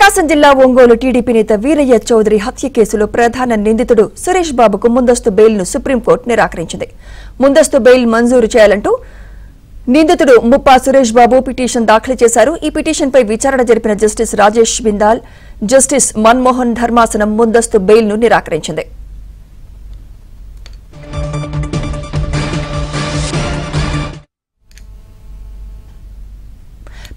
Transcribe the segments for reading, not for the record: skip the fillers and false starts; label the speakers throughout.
Speaker 1: ప్రకాశం జిల్లా ఒంగోలు టీడీపీ నేత వీరయ్య చౌదరి హత్య కేసులో ప్రధాన నిందితుడు సురేష్ బాబుకు ముందస్తు బెయిల్ను సుప్రీంకోర్టు నిరాకరించింది. ముందస్తు బెయిల్ మంజూరు చేయాలంటూ నిందితుడు ముప్పా సురేష్ బాబు పిటిషన్ దాఖలు చేశారు. ఈ పిటిషన్పై విచారణ జరిపిన జస్టిస్ రాజేష్ బిందాల్, జస్టిస్ మన్మోహన్ ధర్మాసనం ముందస్తు బెయిల్ను నిరాకరించింది.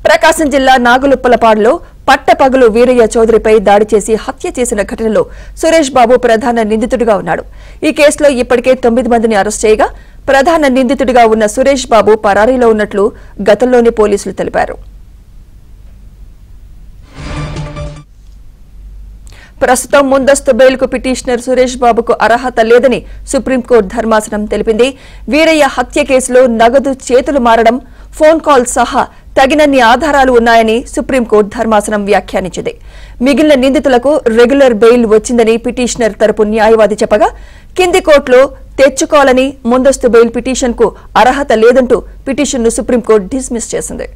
Speaker 1: ప్రకాశం జిల్లా నాగులుప్పలపాడులో పట్టపగలు వీరయ్య చౌదరిపై దాడి చేసి హత్య చేసిన ఘటనలో సురేష్ బాబు ప్రధాన నిందితుడిగా ఉన్నాడు. ఈ కేసులో ఇప్పటికే 9 మందిని అరెస్ట్ చేయగా ప్రధాన నిందితుడిగా ఉన్న సురేష్ బాబు పరారీలో ఉన్నట్లు గతంలోనే పోలీసులు తెలిపారు. ప్రస్తుతం ముందస్తు బెయిల్కు పిటిషనర్ సురేష్ బాబుకు అర్హత లేదని సుప్రీంకోర్టు ధర్మాసనం తెలిపింది. వీరయ్య హత్య కేసులో నగదు చేతులు మారడం, ఫోన్ కాల్ సహా తగినన్ని ఆధారాలు ఉన్నాయని సుప్రీంకోర్టు ధర్మాసనం వ్యాఖ్యానించింది. మిగిలిన నిందితులకు రెగ్యులర్ బెయిల్ వచ్చిందని పిటిషనర్ తరపు న్యాయవాది చెప్పగా, కింది కోర్టులో తెచ్చుకోవాలని ముందస్తు బెయిల్ పిటిషన్కు అర్హత లేదంటూ పిటిషన్ను సుప్రీంకోర్టు డిస్మిస్ చేసింది.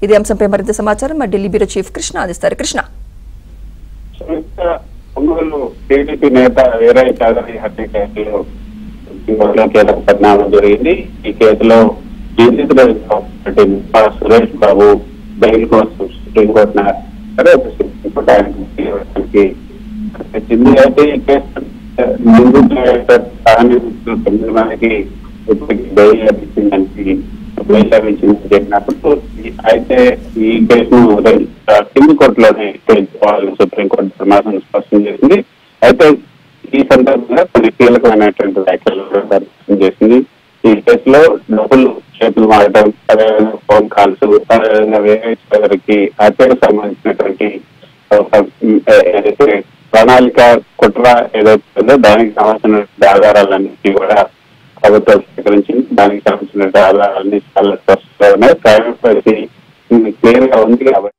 Speaker 1: ఇదే అంశంపై మరింత సమాచారం మా ఢిల్లీ బ్యూరో చీఫ్ కృష్ణ అందిస్తారు. కృష్ణ,
Speaker 2: టీడీపీ నేత వీరయ్య చౌదరి హత్య కేసులో కీలక పరిణామం జరిగింది. ఈ కేసులో నిందితుడు సురేష్ బాబు బెయిల్ కోసం సుప్రీంకోర్టు వచ్చింది. అయితే ఈ కేసు నిందితుల 9 మందికి ఇప్పటికి బెయిల్ లభించిందని చెప్పినప్పుడు, అయితే ఈ కేసును కింది కోర్టులోనే తేల్చుకోవాలని సుప్రీంకోర్టు ధర్మాసనం స్పష్టం చేసింది. అయితే ఈ సందర్భంగా కొన్ని కీలకమైనటువంటి వ్యాఖ్యలు చేసింది. ఈ కేసులో డబ్బులు చేతులు మారడం, అదేవిధంగా ఫోన్ కాల్స్, అదేవిధంగా వేరే చౌదరికి హత్యకు సంబంధించినటువంటి ఏదైతే ప్రణాళిక కుట్ర ఏదైతే దానికి సంబంధించిన ఆధారాలన్నింటినీ కూడా ప్రభుత్వం స్వీకరించింది. దానికి సంబంధించిన ఆధారాలన్నీ చాలా స్పష్టంగా ఉన్నాయి. క్లియర్ గా ఉంది కాబట్టి